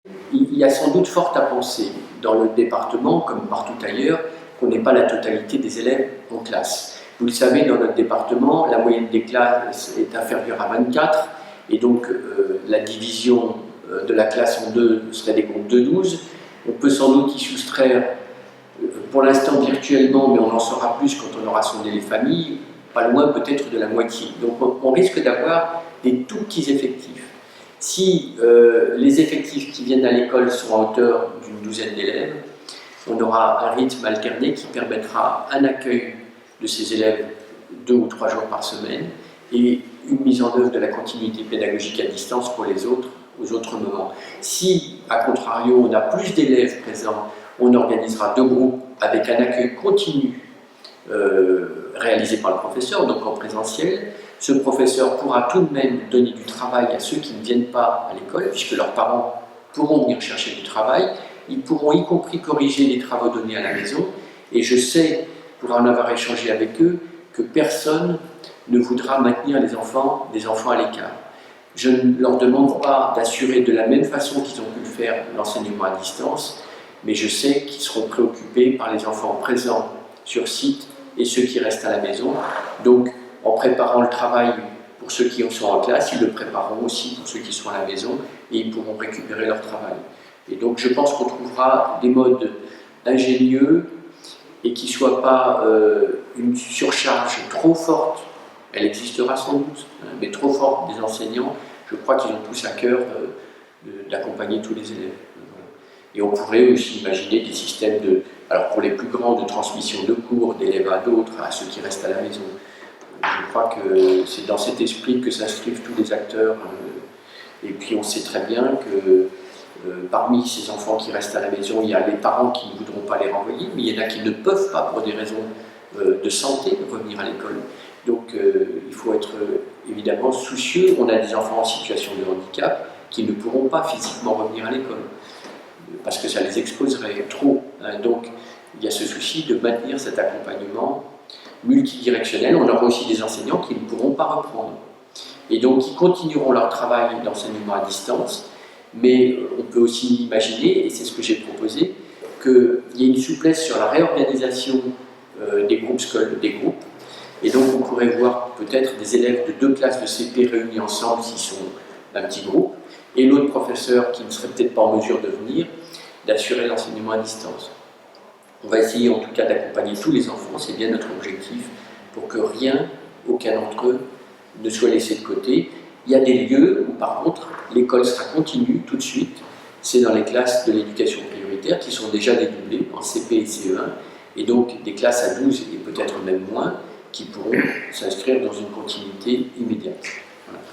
Il y a sans doute fort à penser dans le département, comme partout ailleurs, qu'on n'ait pas la totalité des élèves en classe. Vous le savez, dans notre département, la moyenne des classes est inférieure à 24, et donc la division de la classe en deux serait des groupes de 12. On peut sans doute y soustraire, pour l'instant virtuellement, mais on en saura plus quand on aura sondé les familles, pas loin peut-être de la moitié. Donc on risque d'avoir des tout petits effectifs. Si les effectifs qui viennent à l'école sont à hauteur d'une douzaine d'élèves, on aura un rythme alterné qui permettra un accueil de ces élèves 2 ou 3 jours par semaine et une mise en œuvre de la continuité pédagogique à distance pour les autres, aux autres moments. Si, à contrario, on a plus d'élèves présents, on organisera 2 groupes avec un accueil continu réalisé par le professeur, donc en présentiel. Ce professeur pourra tout de même donner du travail à ceux qui ne viennent pas à l'école, puisque leurs parents pourront venir chercher du travail. Ils pourront y compris corriger les travaux donnés à la maison. Et je sais, pour en avoir échangé avec eux, que personne ne voudra maintenir les enfants à l'écart. Je ne leur demande pas d'assurer de la même façon qu'ils ont pu le faire l'enseignement à distance, mais je sais qu'ils seront préoccupés par les enfants présents sur site et ceux qui restent à la maison. Donc, en préparant le travail pour ceux qui sont en classe, ils le prépareront aussi pour ceux qui sont à la maison et ils pourront récupérer leur travail. Et donc, je pense qu'on trouvera des modes ingénieux et qui ne soient pas une surcharge trop forte. Elle existera sans doute, mais trop forte des enseignants. Je crois qu'ils ont tous à cœur d'accompagner tous les élèves. Et on pourrait aussi imaginer des systèmes alors pour les plus grands, de transmission de cours d'élèves à d'autres, à ceux qui restent à la maison. Je crois que c'est dans cet esprit que s'inscrivent tous les acteurs. Et puis on sait très bien que parmi ces enfants qui restent à la maison, il y a les parents qui ne voudront pas les renvoyer, mais il y en a qui ne peuvent pas, pour des raisons de santé, revenir à l'école. Donc il faut être évidemment soucieux. On a des enfants en situation de handicap qui ne pourront pas physiquement revenir à l'école, parce que ça les exposerait trop. Donc il y a ce souci de maintenir cet accompagnement multidirectionnel. On aura aussi des enseignants qui ne pourront pas reprendre. Et donc qui continueront leur travail d'enseignement à distance, mais on peut aussi imaginer, et c'est ce que j'ai proposé, qu'il y ait une souplesse sur la réorganisation des groupes, et donc on pourrait voir peut-être des élèves de 2 classes de CP réunis ensemble s'ils sont un petit groupe, et l'autre professeur qui ne serait peut-être pas en mesure de venir, d'assurer l'enseignement à distance. On va essayer en tout cas d'accompagner tous les enfants, c'est bien notre objectif, pour que aucun d'entre eux ne soit laissé de côté. Il y a des lieux où par contre l'école sera continue tout de suite, c'est dans les classes de l'éducation prioritaire qui sont déjà dédoublées en CP et CE1, et donc des classes à 12 et peut-être même moins qui pourront s'inscrire dans une continuité immédiate. Voilà.